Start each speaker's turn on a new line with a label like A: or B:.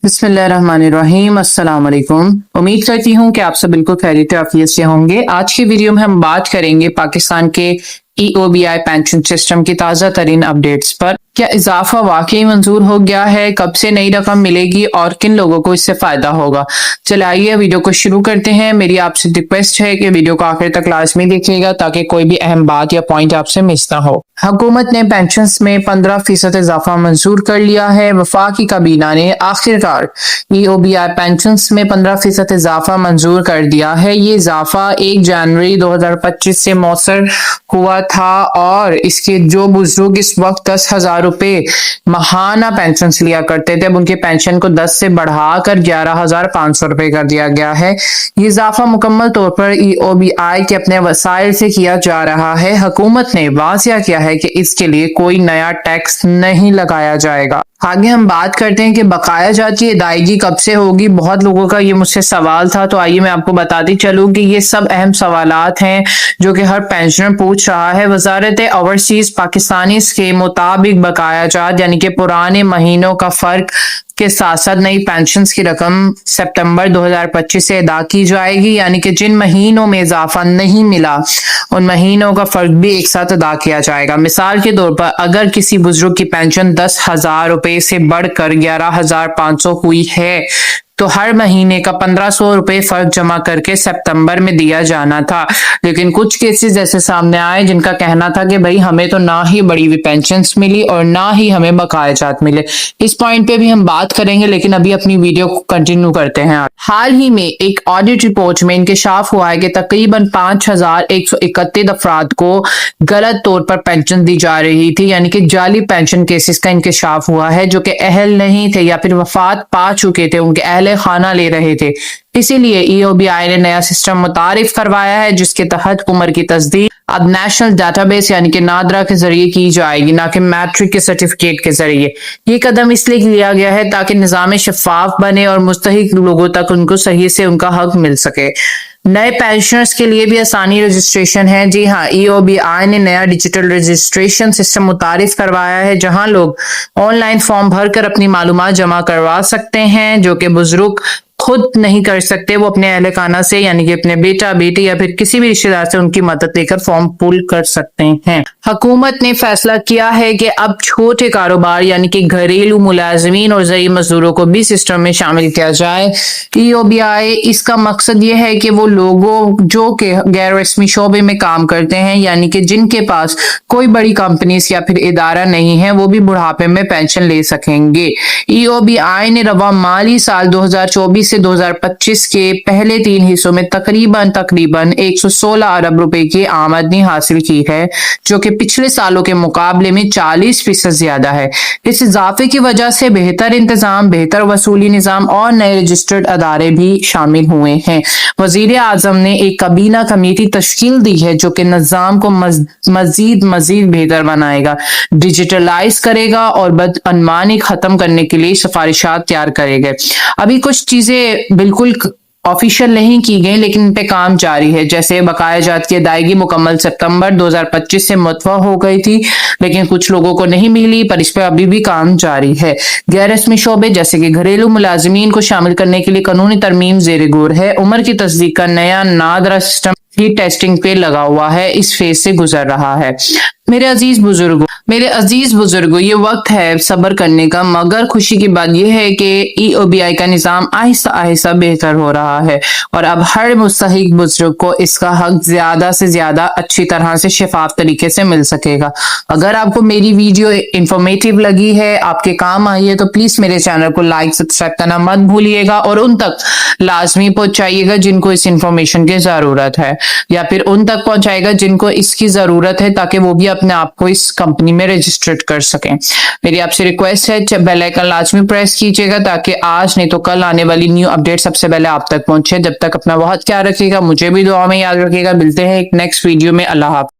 A: बिस्मिल्लाहिर्रहमानिर्रहीम। अस्सलाम वालेकुम। उम्मीद करती हूँ कि आप सब बिल्कुल खैरियत आफियत से होंगे। आज की वीडियो में हम बात करेंगे पाकिस्तान के EOBI पेंशन सिस्टम की ताज़ा तरीन अपडेट्स पर। क्या इजाफा वाकई मंजूर हो गया है, कब से नई रकम मिलेगी और किन लोगों को इससे फायदा होगा। चलिए आइए वीडियो को शुरू करते हैं। मेरी आपसे रिक्वेस्ट है कि वीडियो को आखिर तक लाजमी देखिएगा ताकि कोई भी अहम बात या पॉइंट आपसे मिस ना हो। हुकूमत ने पेंशन में 15% इजाफा मंजूर कर लिया है। वफाकी काबीना ने आखिरकार EOBI पेंशन में 15% इजाफा मंजूर कर दिया है। ये इजाफा 1 जनवरी 2025 से मौसर हुआ था और इसके जो बुजुर्ग इस वक्त 10,000 रुपए माहाना पेंशन लिया करते थे, अब उनके पेंशन को 10 से बढ़ाकर 11,500 रुपए कर दिया गया है। ये इजाफा मुकम्मल तौर पर EOBI के अपने वसाइल से किया जा रहा है। हुकूमत ने वाजिया किया है कि इसके लिए कोई नया टैक्स नहीं लगाया जाएगा। आगे हम बात करते हैं कि बकाया जात की अदायगी कब से होगी। बहुत लोगों का ये मुझसे सवाल था, तो आइए मैं आपको बताती चलूं कि ये सब अहम सवालात हैं जो कि हर पेंशनर पूछ रहा है। वजारत ओवरसीज पाकिस्तानी के मुताबिक बकाया जात यानी कि पुराने महीनों का फर्क के साथ साथ नई पेंशन की रकम सितंबर 2025 से अदा की जाएगी, यानी कि जिन महीनों में इजाफा नहीं मिला उन महीनों का फर्क भी एक साथ अदा किया जाएगा। मिसाल के तौर पर अगर किसी बुजुर्ग की पेंशन 10,000 रुपए से बढ़कर 11,500 हुई है तो हर महीने का 1,500 रुपए फर्क जमा करके सितंबर में दिया जाना था। लेकिन कुछ केसेस ऐसे सामने आए जिनका कहना था कि भाई हमें तो ना ही बड़ी हुई पेंशन मिली और ना ही हमें बकाया जात मिले। इस पॉइंट पे भी हम बात करेंगे, लेकिन अभी अपनी वीडियो को कंटिन्यू करते हैं। हाल ही में एक ऑडिट रिपोर्ट में इंकशाफ हुआ है कि तकरीबन 5,131 अफराद को गलत तौर पर पेंशन दी जा रही थी, यानी कि जाली पेंशन केसेस का इंकशाफ हुआ है जो कि अहल नहीं थे या फिर वफात पा चुके थे, उनके अहले खाना ले रहे थे। इसीलिए EOBI ने नया सिस्टम मुतारिफ करवाया है जिसके तहत उम्र की तस्दीक अब नेशनल डाटाबेस यानी कि नादरा के जरिए की जाएगी, ना कि मैट्रिक के सर्टिफिकेट के जरिए। ये कदम इसलिए लिया गया है ताकि निजाम शफाफ बने और मुस्तहिक लोगों तक उनको सही से उनका हक मिल सके। नए पेंशनर्स के लिए भी आसानी रजिस्ट्रेशन है। जी हाँ, EOBI ने नया डिजिटल रजिस्ट्रेशन सिस्टम मुतारिफ करवाया है जहां लोग ऑनलाइन फॉर्म भरकर अपनी मालूमात जमा करवा सकते हैं, जो कि बुजुर्ग खुद नहीं कर सकते। वो अपने अहले खाना से यानी कि अपने बेटा बेटी या फिर किसी भी रिश्तेदार से उनकी मदद लेकर फॉर्म पुल कर सकते हैं। हुकूमत ने फैसला किया है कि अब छोटे कारोबार यानी कि घरेलू मुलाजमीन और ज़रूरी मजदूरों को भी सिस्टम में शामिल किया जाए। EOBI इसका मकसद ये है कि वो लोगों जो कि गैर रस्मी शोबे में काम करते हैं यानी कि जिनके पास कोई बड़ी कंपनीज या फिर इदारा नहीं है, वो भी बुढ़ापे में पेंशन ले सकेंगे। EOBI ने रवा माली साल 2024 से 2025 के पहले 3 हिस्सों में तकरीबन 116 अरब रुपए की आमदनी हासिल की है, जो कि पिछले सालों के मुकाबले में 40% ज्यादा है। इस इजाफे की वजह से बेहतर इंतजाम, बेहतर वसूली निजाम और नए रजिस्टर्ड अदारे भी शामिल हुए हैं। वजीर आजम ने एक काबीना कमेटी तश्कील दी है जो कि निजाम को मजीद बेहतर बनाएगा, डिजिटलाइज करेगा और बदअनवानी खत्म करने के लिए सिफारिशात तैयार करेगा। अभी कुछ चीजें बिल्कुल ऑफिशियल नहीं की गई लेकिन इन पे काम जारी है। जैसे बकाया जात की अदायगी मुकम्मल सितंबर 2025 से मुतवा हो गई थी, लेकिन कुछ लोगों को नहीं मिली, पर इस पे अभी भी काम जारी है। गैर रस्मी शोबे जैसे कि घरेलू मुलाजमीन को शामिल करने के लिए कानूनी तरमीम जेर गौर है। उम्र की तस्दीक का नया नादरा सिस्टम ही टेस्टिंग पे लगा हुआ है, इस फेज से गुजर रहा है। मेरे अजीज बुजुर्गों, ये वक्त है सब्र करने का, मगर खुशी की बात यह है कि EOBI का निजाम आहिस्ता आहिस्ता बेहतर हो रहा है और अब हर मुस्तहिक बुजुर्ग को इसका हक ज्यादा से ज्यादा अच्छी तरह से शफाफ तरीके से मिल सकेगा। अगर आपको मेरी वीडियो इंफॉर्मेटिव लगी है, आपके काम आई है, तो प्लीज मेरे चैनल को लाइक सब्सक्राइब करना मत भूलिएगा और उन तक लाजमी पहुंचाइएगा जिनको इस इंफॉर्मेशन की जरूरत है, या फिर उन तक पहुंचाएगा जिनको इसकी जरूरत है, ताकि वो भी अपने आप को इस कंपनी में रजिस्टर्ड कर सकें। मेरी आपसे रिक्वेस्ट है बेल आइकन लाजमी प्रेस कीजिएगा ताकि आज नहीं तो कल आने वाली न्यू अपडेट सबसे पहले आप तक पहुंचे। जब तक अपना बहुत ख्याल रखिएगा, मुझे भी दुआ में याद रखिएगा। मिलते हैं एक नेक्स्ट वीडियो में। अल्लाह हाफ़िज़।